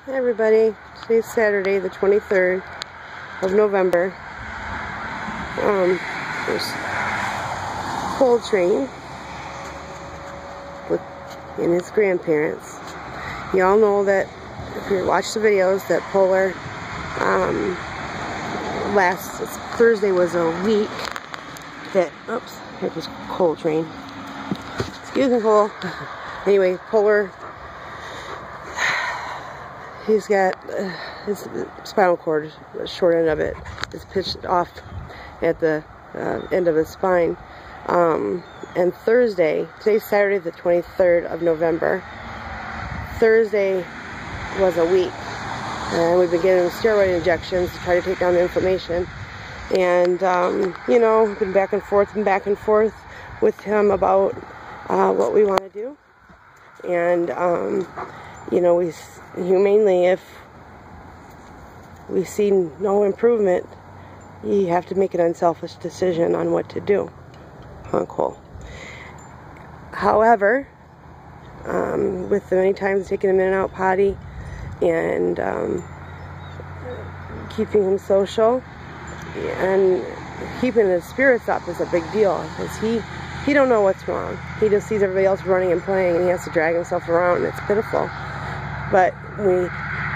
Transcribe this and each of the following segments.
Hi everybody, today's Saturday the 23rd of November. There's Coltrane and his grandparents. Y'all know that if you watch the videos that Polar last Thursday was a week that, oops, it was Coltrane. Excuse me, Cole. Anyway, Polar, he's got his spinal cord, the short end of it is pitched off at the end of his spine. And Thursday, today's Saturday the 23rd of November, Thursday was a week. And we've been getting steroid injections to try to take down the inflammation. And, you know, been back and forth with him about what we want to do. And, you know, we humanely, if we see no improvement, you have to make an unselfish decision on what to do. Cole. However, with the many times taking him in and out potty and keeping him social and keeping his spirits up is a big deal, because he don't know what's wrong. He just sees everybody else running and playing, and he has to drag himself around, and it's pitiful. But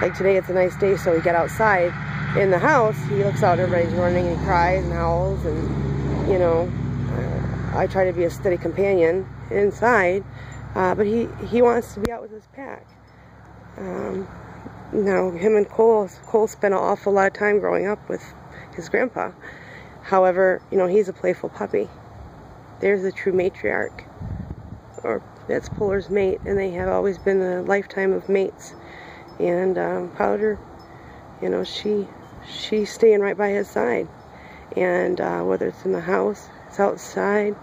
like today, it's a nice day, so we get outside. In the house, he looks out, everybody's running, and he cries and howls, and, you know, I try to be a steady companion inside, but he wants to be out with his pack. Now, him and Cole spent an awful lot of time growing up with his grandpa. However, you know, he's a playful puppy. There's a true matriarch, or that's Polar's mate, and they have always been a lifetime of mates. And Powder, you know, she's staying right by his side, and whether it's in the house, it's outside,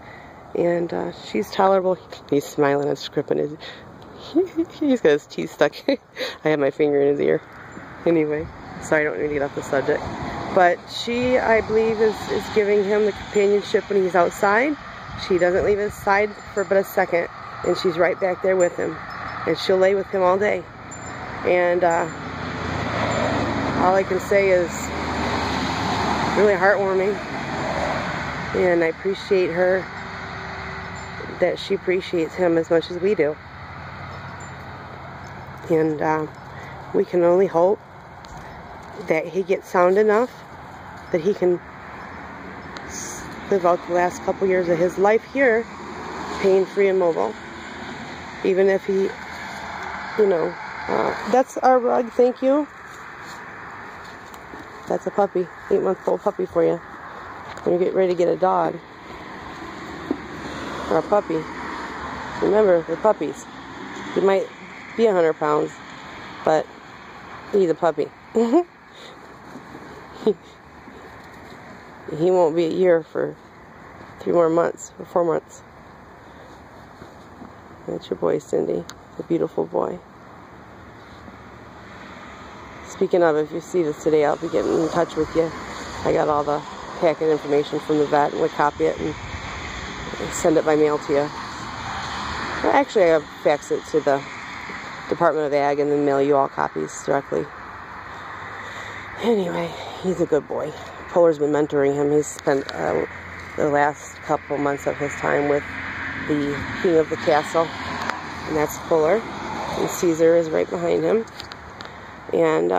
and she's tolerable. He's smiling and scripping he's got his teeth stuck. I have my finger in his ear. Anyway, sorry, I don't need to get off the subject. But she, I believe, is giving him the companionship when he's outside. She doesn't leave his side for but a second, and she's right back there with him, and she'll lay with him all day. And all I can say is really heartwarming, and I appreciate her, that she appreciates him as much as we do. And we can only hope that he gets sound enough that he can live out the last couple years of his life here pain-free and mobile. Even if he, you know, that's our rug, thank you. That's a puppy, 8-month-old puppy for you. When you get ready to get a dog or a puppy, remember, they're puppies. He might be 100 pounds, but he's a puppy. He won't be a year for 3 more months, or 4 months. That's your boy, Cindy, the beautiful boy. Speaking of, if you see this today, I'll be getting in touch with you. I got all the packet information from the vet, and we'll copy it and send it by mail to you. Well, actually, I fax it to the Department of Ag and then mail you all copies directly. Anyway, he's a good boy. Polar's been mentoring him. He's spent the last couple months of his time with the king of the castle, and that's Polar. And Caesar is right behind him. And,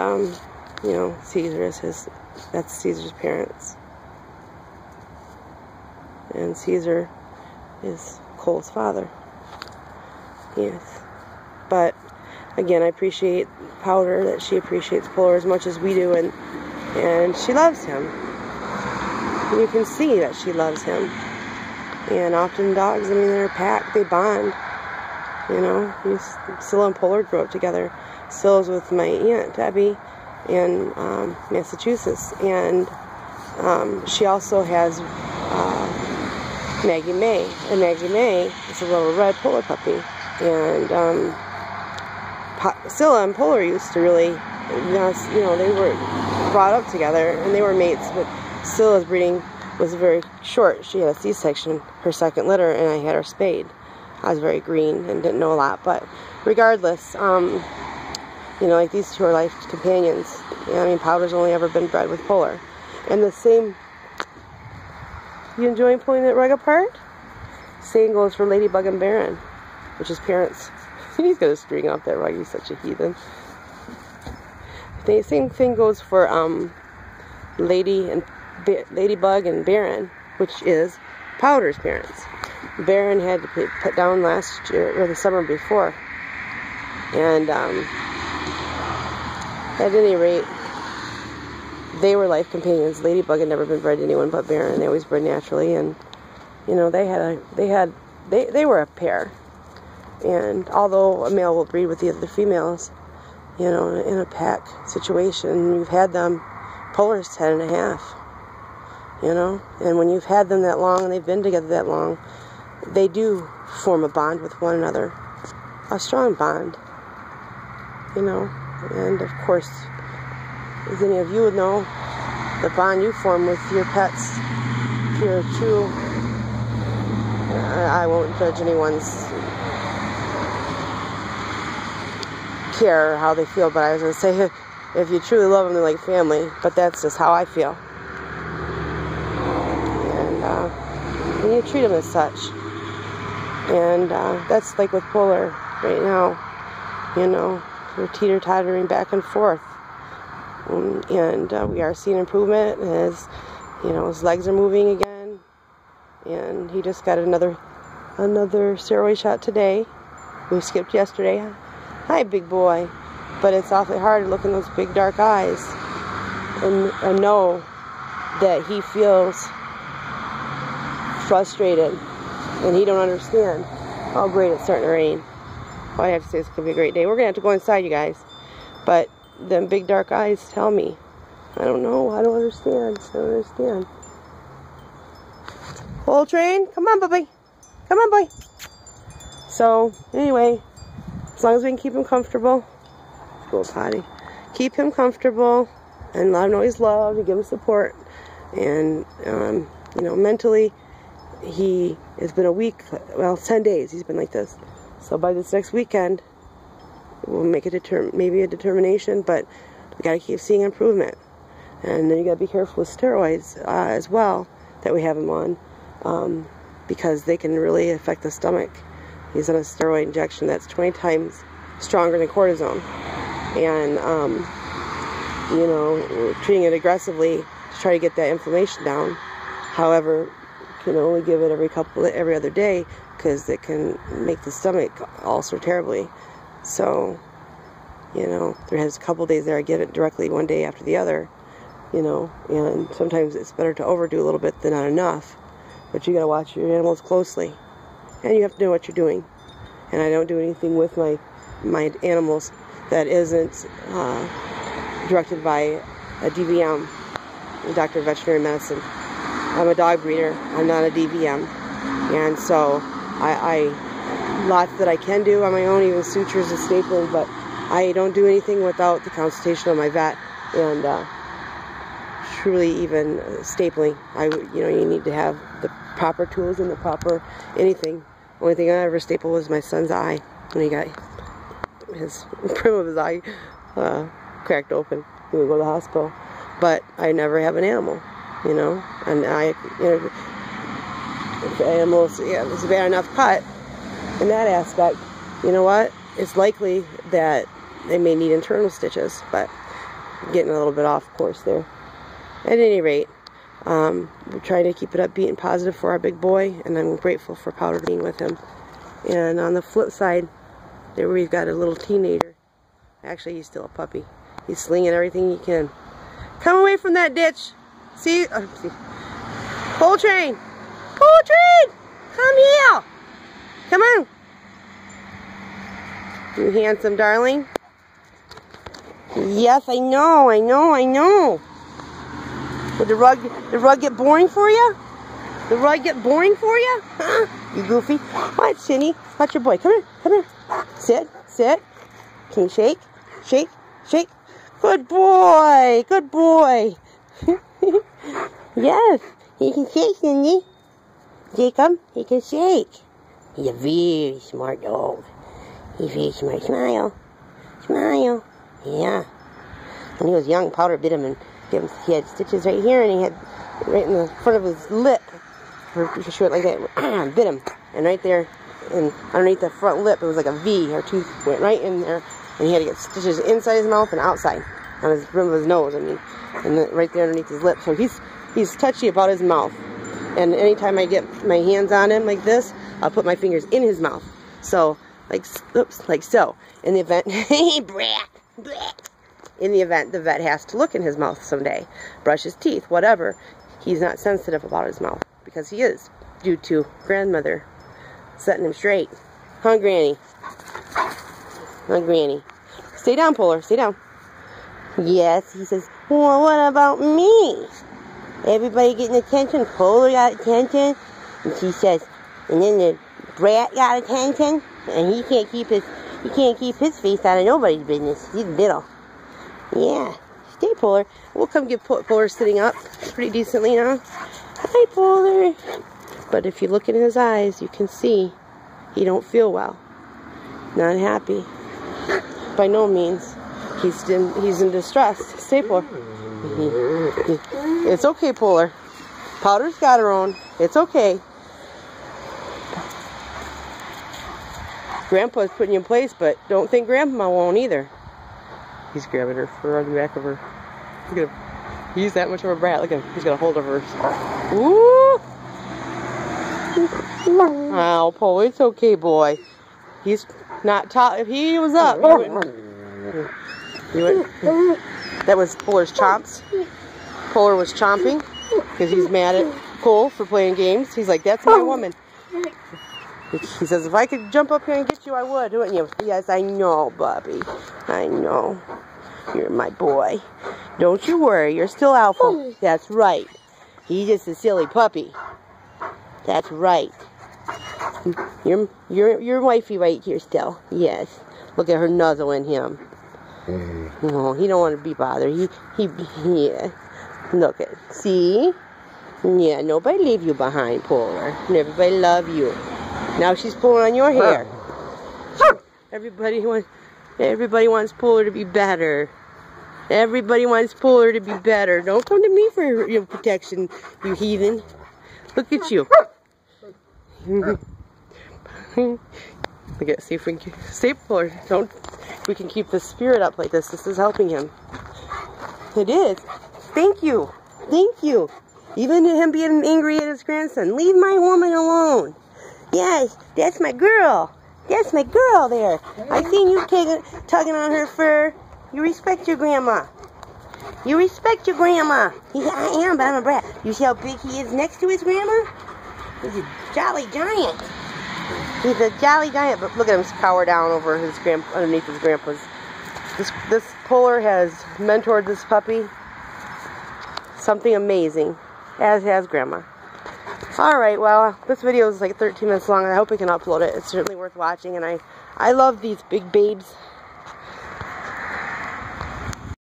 you know, Caesar is that's Caesar's parents. And Caesar is Cole's father. Yes. But, again, I appreciate Powder, that she appreciates Polar as much as we do, and she loves him. And you can see that she loves him. And often dogs, I mean, they're a pack, they bond. You know, Scylla and Polar grew up together. Scylla's with my aunt, Debbie, in Massachusetts. And she also has Maggie May. And Maggie May is a little red Polar puppy. And Scylla and Polar used to really, you know, they were brought up together, and they were mates, but Scylla's breeding was very short. She had a C-section, her second litter, and I had her spayed. I was very green and didn't know a lot, but regardless, You know, like these two are life companions. You know, I mean, Powder's only ever been bred with Polar. And the same... You enjoying pulling that rug apart? Same goes for Ladybug and Baron, which is parents. He's gonna string off that rug. He's such a heathen. The same thing goes for Ladybug and Baron, which is Powder's parents. Baron had to be put down last year or the summer before, and at any rate, they were life companions. Ladybug had never been bred to anyone but Baron. They always bred naturally, and you know they were a pair. And although a male will breed with the other females, you know, in a pack situation, you've had them. Polar's 10 and a half. You know, and when you've had them that long and they've been together that long, they do form a bond with one another, a strong bond. You know, and of course, as any of you would know, the bond you form with your pets, if you're true, I won't judge anyone's care or how they feel, but I was going to say, if you truly love them, they're like family, but that's just how I feel. And you treat them as such. And that's like with Polar right now. You know, we're teeter-tottering back and forth. And we are seeing improvement as, you know, his legs are moving again. And he just got another steroid shot today. We skipped yesterday. Hi, big boy. But it's awfully hard to look in those big dark eyes and know that he feels frustrated and he don't understand how great it's starting to rain. All I have to say is it's going to be a great day. We're going to have to go inside, you guys. But them big dark eyes tell me. I don't know. I don't understand. I don't understand. Whole train? Come on, puppy. Come on, boy. So, anyway, as long as we can keep him comfortable, go potty. Keep him comfortable and let him know he's loved and give him support. And, you know, mentally, he has been a week, well, 10 days he's been like this. So by this next weekend, we'll make maybe a determination, but we got to keep seeing improvement. And then you got to be careful with steroids as well that we have him on, because they can really affect the stomach. He's on a steroid injection that's 20 times stronger than cortisone. And, you know, we're treating it aggressively to try to get that inflammation down. However, you can only give it every other day because it can make the stomach ulcer terribly. So, you know, there's a couple days there I get it directly one day after the other, you know, and sometimes it's better to overdo a little bit than not enough. But you got to watch your animals closely, and you have to know what you're doing. And I don't do anything with my animals that isn't directed by a DVM, a doctor of veterinary medicine. I'm a dog breeder. I'm not a DVM, and so I lots that I can do on my own, even sutures and stapling, but I don't do anything without the consultation of my vet. And truly, even stapling, you need to have the proper tools and the proper anything. Only thing I ever stapled was my son's eye when he got his brim of his eye cracked open. He would go to the hospital, but I never have an animal, you know. And if the animals, it's a bad enough cut in that aspect. You know what? It's likely that they may need internal stitches, but getting a little bit off course there. At any rate, we're trying to keep it upbeat and positive for our big boy, and I'm grateful for Powder being with him. And on the flip side, there we've got a little teenager. Actually, he's still a puppy. He's slinging everything he can. Come away from that ditch. See? Whole train. Whole train! Come here! Come on. You handsome darling. Yes, I know. Did the rug get boring for you? The rug get boring for you? Huh? You goofy. What, Shinny? Watch your boy. Come here. Sit. Can you shake? Shake. Good boy. Yes, he can shake, Cindy. Jacob, he can shake. He's a very smart dog. He's very smart. Smile. Yeah. When he was young, Powder bit him, and he had stitches right here, and he had right in the front of his lip. You can show it like that. Bit him, and right there, and underneath the front lip, it was like a V. Her tooth went right in there, and he had to get stitches inside his mouth and outside on his rim of his nose. I mean, and then right there underneath his lip. So he's touchy about his mouth. And anytime I get my hands on him like this, I'll put my fingers in his mouth. So, like, oops, like so. In the event, brat. In the event the vet has to look in his mouth someday, brush his teeth, whatever, he's not sensitive about his mouth, because he is, due to grandmother setting him straight. Huh, Granny? Huh, Granny? Stay down, Polar, stay down. Yes, he says, well, what about me? Everybody getting attention, Polar got attention, and she says, and then the brat got attention, and he can't keep his face out of nobody's business. He's little. Yeah, stay, Polar. We'll come get Polar sitting up pretty decently now. Hi, Polar. But if you look in his eyes, you can see he don't feel well. Not happy. By no means. He's in distress. Stay, Polar. It's okay, Polar. Powder's got her own. It's okay. Grandpa's putting you in place, but don't think Grandma won't either. He's grabbing her fur on the back of her. Look at him. He's that much of a brat. Look at him. He's got a hold of her. Woo! Oh, Polar, it's okay, boy. He's not top. If he was up, he went. That was Polar's chomps. Polar was chomping because he's mad at Cole for playing games. He's like, that's my woman. He says, if I could jump up here and get you, I would, wouldn't you? Yes, I know, Bubby. I know. You're my boy. Don't you worry. You're still Alpha. That's right. He's just a silly puppy. That's right. You're wifey right here still. Yes. Look at her nuzzling him. No, he don't want to be bothered. Yeah. Look at, see? Yeah, nobody leave you behind, Polar. And everybody love you. Now she's pulling on your hair. Everybody wants Polar to be better. Everybody wants Polar to be better. Don't come to me for your protection, you heathen. Look at you. Look at, see if we can stay, Polar. We can keep the spirit up like this. This is helping him. It is. Thank you. Thank you. Even him being angry at his grandson. Leave my woman alone. Yes, that's my girl. That's my girl there. I seen you tugging on her fur. You respect your grandma. You respect your grandma. I am, but I'm a brat. You see how big he is next to his grandma? He's a jolly giant. He's a jolly giant, but look at him cower down over his underneath his grandpa's. This Polar has mentored this puppy. Something amazing, as has Grandma. Alright, well, this video is like 13 minutes long, and I hope I can upload it. It's certainly worth watching, and I love these big babes.